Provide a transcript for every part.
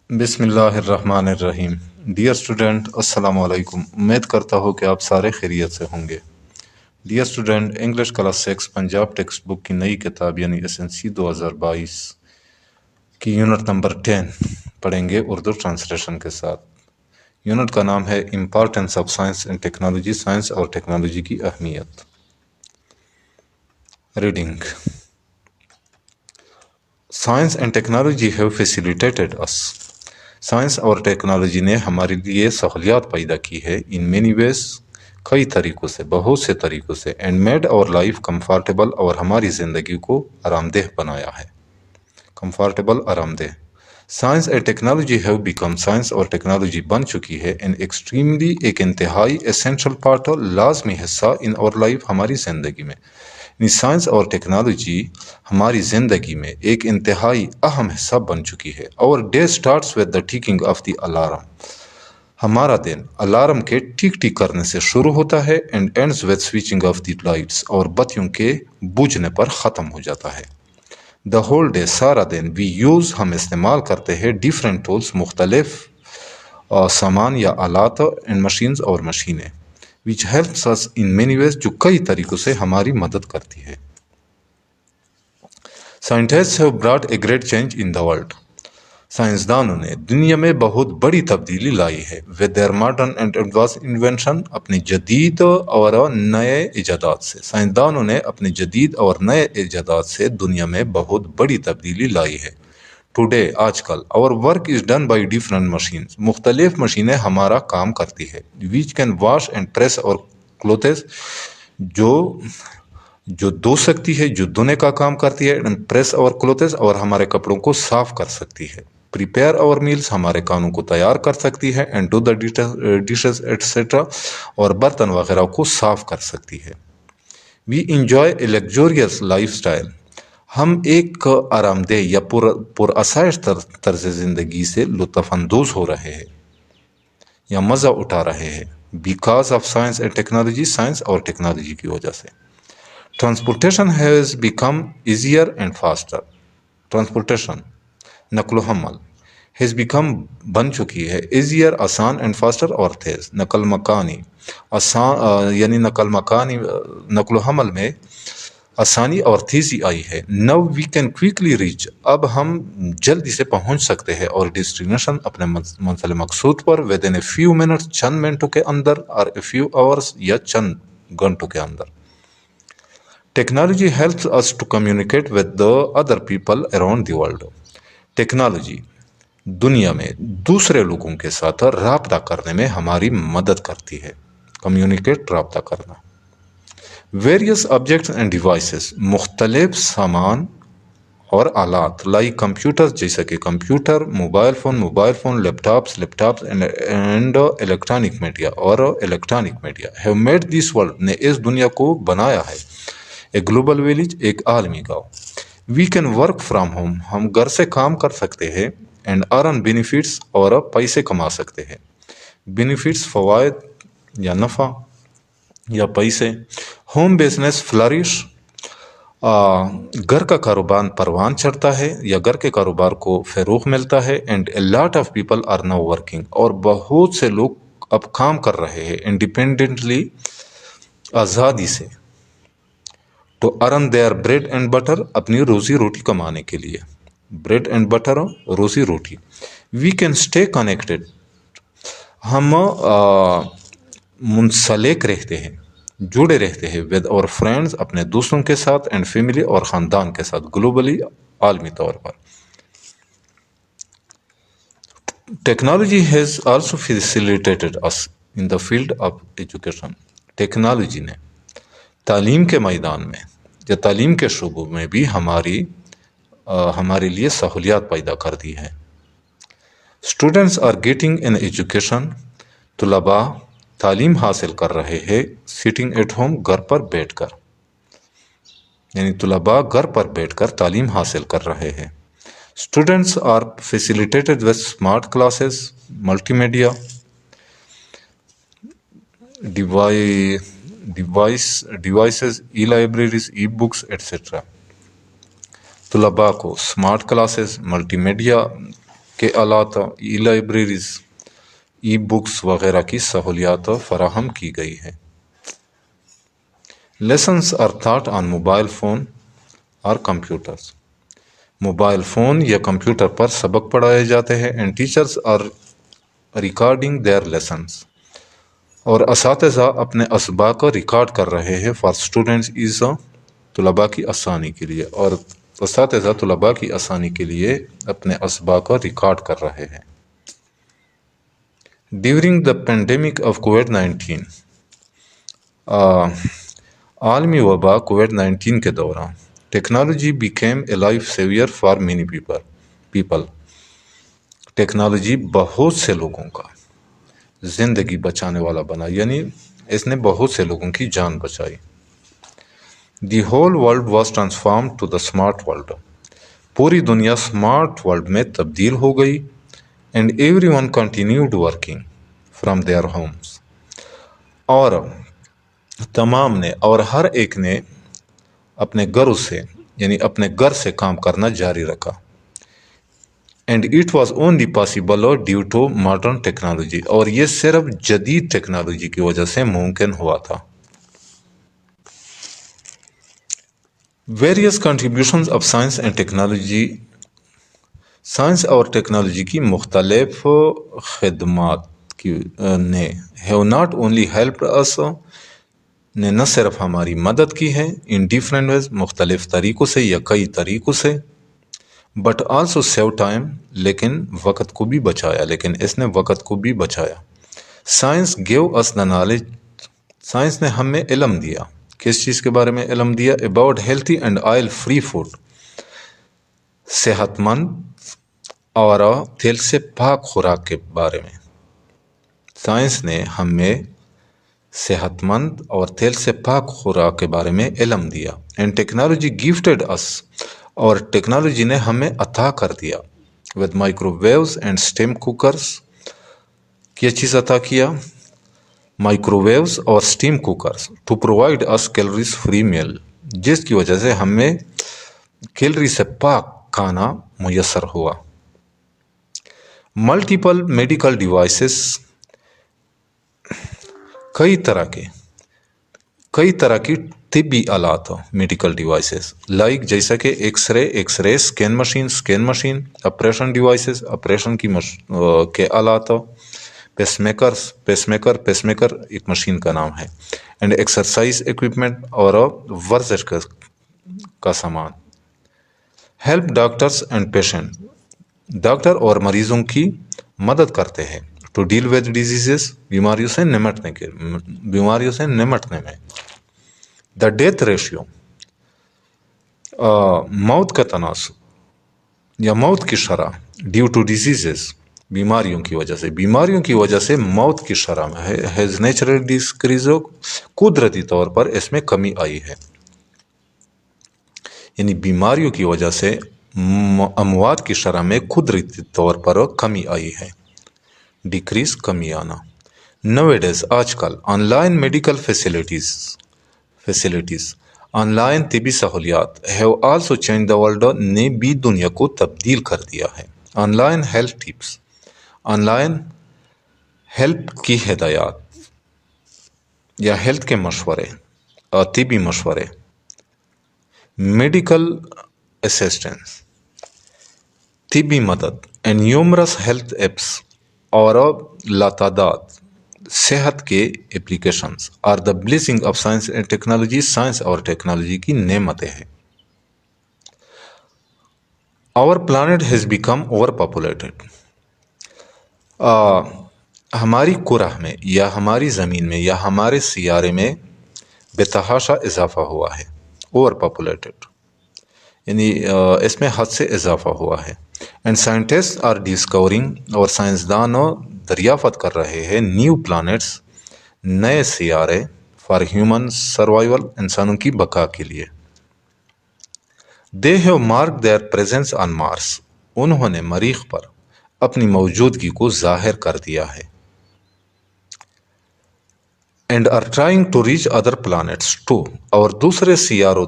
بسم اللہ الرحمن الرحیم۔ ڈیئر اسٹوڈنٹ، السلام علیکم۔ امید کرتا ہوں کہ آپ سارے خیریت سے ہوں گے۔ Dear student, English class 6 Punjab text book کی نئی کتاب یعنی SNC 2022 کی یونٹ نمبر 10 پڑھیں گے اردو ٹرانسلیشن کے ساتھ۔ یونٹ کا نام ہے importance of science and technology, science اور ٹیکنالوجی کی اہمیت۔ Reading. Science and technology have facilitated us. Science اور ٹیکنالوجی نے ہمارے لیے سہولیات پیدا کی ہے ان مینی ویز، کئی طریقوں سے، بہت سے طریقوں سے، اینڈ میڈ اور لائف کمفارٹیبل، اور ہماری زندگی کو آرام دہ بنایا ہے۔ کمفارٹیبل، آرام دہ۔ Science and technology have become, science اور ٹیکنالوجی بن چکی ہے ان ایکسٹریملی، ایک انتہائی اسینشل پارٹ، لازمی حصہ ان اور لائف، ہماری زندگی میں۔ سائنس اور ٹیکنالوجی ہماری زندگی میں ایک انتہائی اہم حصہ بن چکی ہے۔ اور day starts with the taking of the alarm, ہمارا دن الارم کے ٹک ٹک کرنے سے شروع ہوتا ہے، and ends with switching of the lights, اور بتیوں کے بجھنے پر ختم ہو جاتا ہے۔ دا ہول ڈے، سارا دن، وی یوز، ہم استعمال کرتے ہیں، ڈیفرنٹ ٹولس، مختلف سامان یا آلات، اینڈ مشینز اور مشینیں، which helps us in many ways، جو کئی طریقوں سے ہماری مدد کرتی ہے۔ Scientists have brought a great change in the world۔ سائنسدانوں نے دنیا میں بہت بڑی تبدیلی لائی ہے۔ with their modern and advanced invention، اپنے جدید اور نئے ایجادات سے۔ سائنسدانوں نے اپنے جدید اور نئے ایجادات سے دنیا میں بہت بڑی تبدیلی لائی ہے۔ ٹوڈے، آج کل، our work is done by different machines، مختلف مشینیں ہمارا کام کرتی ہے۔ which can wash and press our clothes، جو دھو سکتی ہے، جو دھونے کا کام کرتی ہے، and press our clothes، اور ہمارے کپڑوں کو صاف کر سکتی ہے۔ prepare our meals، ہمارے کھانوں کو تیار کر سکتی ہے، and do the dishes etc، اور برتن وغیرہ کو صاف کر سکتی ہے۔ we enjoy a luxurious lifestyle، ہم ایک آرام دہ یا پرآسائش طرز زندگی سے لطف اندوز ہو رہے ہیں یا مزہ اٹھا رہے ہیں، because of science and technology, science اور ٹیکنالوجی کی وجہ سے۔ Transportation has become easier and faster, transportation, نقل و حمل، ہیز بیکم، بن چکی ہے، ایزیئر، آسان، اینڈ فاسٹر، اور تیز۔ نقل مکانی، آسان یعنی نقل و حمل میں آسانی اور تیزی آئی ہے۔ نو وی کین کوئکلی ریچ، اب ہم جلدی سے پہنچ سکتے ہیں، اور ڈیسٹینیشن، اپنے منزل مقصود پر، within a few minutes, چند منٹوں کے اندر، اور اے فیو آورس، یا چند گھنٹوں کے اندر۔ Technology helps us to communicate with the other people around the world, technology دنیا میں دوسرے لوگوں کے ساتھ رابطہ کرنے میں ہماری مدد کرتی ہے۔ کمیونیکیٹ، رابطہ کرنا۔ ویریس آبجیکٹس اینڈ ڈیوائسز، مختلف سامان اور آلات، لائک کمپیوٹر، جیسا کہ computer, mobile phone, laptops and electronic media, اور electronic media, have made this world, نے اس دنیا کو بنایا ہے، اے گلوبل ویلیج، ایک عالمی گاؤں۔ We can work from home, ہم گھر سے کام کر سکتے ہیں، اینڈ ارن بینیفٹس، اور پیسے کما سکتے ہیں۔ بینیفٹس، فوائد یا نفع یا پیسے۔ ہوم بزنس فلرش، گھر کا کاروبار پروان چڑھتا ہے یا گھر کے کاروبار کو فروغ ملتا ہے، and a lot of people are now working, اور بہت سے لوگ اب کام کر رہے ہیں، انڈیپینڈنٹلی، آزادی سے، to earn their bread and butter, اپنی روزی روٹی کمانے کے لیے، بریڈ اینڈ بٹر، روزی روٹی۔ وی کین اسٹے کنیکٹڈ، ہم منسلک رہتے ہیں، جڑے رہتے ہیں، ود اور فرینڈز، اپنے دوستوں کے ساتھ، اینڈ فیملی، اور خاندان کے ساتھ، گلوبلی، عالمی طور پر۔ Technology has also facilitated us in the field of education, technology نے تعلیم کے میدان میں یا تعلیم کے شعبوں میں بھی ہمارے لیے سہولیات پیدا کر دی ہے۔ Students are getting an education, طلباء تعلیم حاصل کر رہے ہیں، سیٹنگ ایٹ ہوم، گھر پر بیٹھ کر، یعنی طلباء گھر پر بیٹھ کر تعلیم حاصل کر رہے ہیں۔ Students are facilitated with smart classes, multimedia devices, e libraries, e books etcetera. طلباء کو اسمارٹ کلاسز، ملٹی میڈیا کے آلات، ای لائبریریز، ای بکس وغیرہ کی سہولیات فراہم کی گئی ہے۔ Lessons are taught on mobile phone اور کمپیوٹرز، موبائل فون یا کمپیوٹر پر سبق پڑھائے جاتے ہیں، and teachers are recording their lessons, اور اساتذہ اپنے اسباق کو ریکارڈ کر رہے ہیں، فار اسٹوڈنٹس از، طلباء کی آسانی کے لیے، اور اساتذہ طلباء کی آسانی کے لیے اپنے اسباق کو ریکارڈ کر رہے ہیں۔ During the pandemic of COVID-19, عالمی وبا کووڈ-19 کے دوران، technology became a life severe for many people, technology بہت سے لوگوں کا زندگی بچانے والا بنا، یعنی اس نے بہت سے لوگوں کی جان بچائی۔ The whole world was transform to the smart world, پوری دنیا اسمارٹ ورلڈ میں تبدیل ہو گئی، and everyone continued working from their homes, اور تمام نے اور ہر ایک نے اپنے گھروں سے، یعنی اپنے گھر سے کام کرنا جاری رکھا۔ And it was only possible due to modern technology, اور یہ صرف جدید ٹیکنالوجی کی وجہ سے ممکن ہوا تھا۔ Various contributions of science and technology, science اور ٹیکنالوجی کی مختلف خدمات نے ہیو ناٹ اونلی ہیلپڈ اس، نے نہ صرف ہماری مدد کی ہے، ان ڈفرینٹ ویز، مختلف طریقوں سے یا کئی طریقوں سے، بٹ آلسو سیو ٹائم، لیکن وقت کو بھی بچایا، لیکن اس نے وقت کو بھی بچایا۔ Science gave us the knowledge, science نے ہمیں علم دیا، کس چیز کے بارے میں علم دیا؟ About healthy and oil free food, صحت مند اور تیل سے پاک خوراک کے بارے میں۔ سائنس نے ہمیں صحت مند اور تیل سے پاک خوراک کے بارے میں علم دیا۔ اینڈ ٹیکنالوجی گفٹڈ اس، اور ٹیکنالوجی نے ہمیں عطا کر دیا، with microwaves and steam cookers, کیا چیز عطا کیا؟ مائکرو ویوز اور steam cookers, to provide us calories free meal, جس کی وجہ سے ہمیں کیلری سے پاک کھانا میسر ہوا۔ ملٹیپل میڈیکل ڈیوائسز، کئی طرح کی طبی آلات، میڈیکل ڈیوائسز، لائک جیسا کہ X ray scan machine, operation devices, operation کے آلات، پیس میکر ایک مشین کا نام ہے، اینڈ ایکسرسائز ایکوپمنٹ، اور ورزش کا سامان۔ Help doctors and patient, doctor اور مریضوں کی مدد کرتے ہیں، ٹو ڈیل ود ڈیزیزز، بیماریوں سے نمٹنے میں۔ دا ڈیتھ ریشیو، موت کا تناسب یا موت کی شرح، ڈیو ٹو ڈیزیزز، بیماریوں کی وجہ سے موت کی شرح میں ہیز نیچرل ڈیکریز، قدرتی طور پر اس میں کمی آئی ہے، یعنی بیماریوں کی وجہ سے اموات کی شرح میں قدرتی طور پر کمی آئی ہے، ڈیکریز، کمی آنا۔ نویڈیز، آج کل، on line medical facilities, on line طبی سہولیات، have also change the world, نے بھی دنیا کو تبدیل کر دیا ہے۔ On line health tips, on line help کی ہدایات یا ہیلتھ کے مشورے، طبی مشورے، میڈیکل اسسٹنس، طبی مدد، اینڈ نیومرس ہیلتھ ایپس، اور لاتعداد صحت کے applications, are the blessing of science and technology, science اور ٹیکنالوجی کی نعمتیں ہیں۔ Our planet has become overpopulated, ہماری کرہ میں یا ہماری زمین میں یا ہمارے سیارے میں بے تحاشا اضافہ ہوا ہے، اوور پاپولیٹڈ، یعنی اس میں حد سے اضافہ ہوا ہے۔ اینڈ سائنٹسٹ آر ڈسکورنگ، اور سائنسدان دریافت کر رہے ہیں، نیو پلانٹس، نئے سیارے، فار ہیومن سروائیول، انسانوں کی بقا کے لیے۔ They have mark their presence on Mars, انہوں نے مریخ پر اپنی موجودگی کو ظاہر کر دیا ہے۔ And are trying to reach other planets too, اور دوسرے سیاروں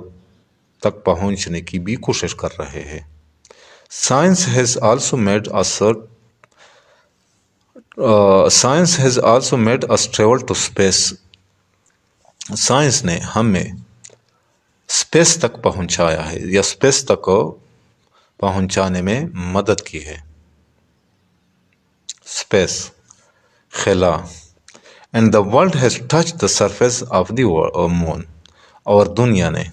تک پہنچنے کی بھی کوشش کر رہے ہیں۔ Science has also made us travel to space. Science نے ہمیں اسپیس تک پہنچایا ہے یا اسپیس تک پہنچانے میں مدد کی ہے. اسپیس خلا. And the world has touch the surface of the moon. اور دنیا نے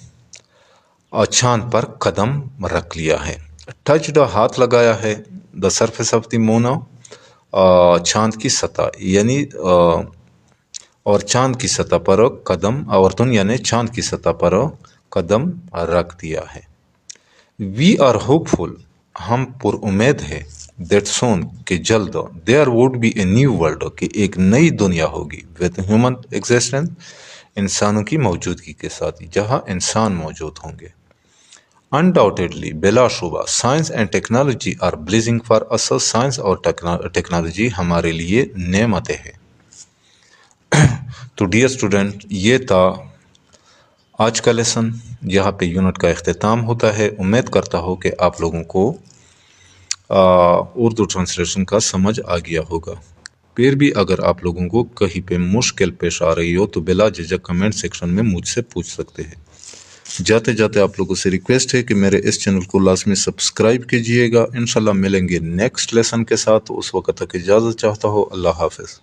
چاند پر قدم رکھ لیا ہے. ٹچڈ ہاتھ لگایا ہے، دا سرفیس آف دی مون چاند کی سطح، یعنی اور چاند کی سطح پر قدم، اور دنیا نے چاند کی سطح پر قدم رکھ دیا ہے. وی آر ہوپ فل، ہم پر امید ہے، دیٹ سون کہ جلد، there would be a new world کہ ایک نئی دنیا ہوگی، ود ہیومن ایگزسٹنس انسانوں کی موجودگی کے ساتھ، جہاں انسان موجود ہوں گے. انڈاؤٹیڈلی بلا شبہ science and technology are blessing for us. Science اور ٹیکنالوجی ہمارے لیے نعمتیں ہیں. تو ڈیئر اسٹوڈنٹ، یہ تھا آج کا لیسن. یہاں پہ یونٹ کا اختتام ہوتا ہے. امید کرتا ہوں کہ آپ لوگوں کو اردو ٹرانسلیشن کا سمجھ آ گیا ہوگا. پھر بھی اگر آپ لوگوں کو کہیں پہ مشکل پیش آ رہی ہو تو بلا جھجک کمنٹ سیکشن میں مجھ سے پوچھ سکتے ہیں. جاتے جاتے آپ لوگوں سے ریکویسٹ ہے کہ میرے اس چینل کو لازمی سبسکرائب کیجئے گا. انشاءاللہ ملیں گے نیکسٹ لیسن کے ساتھ. اس وقت تک اجازت چاہتا ہوں. اللہ حافظ.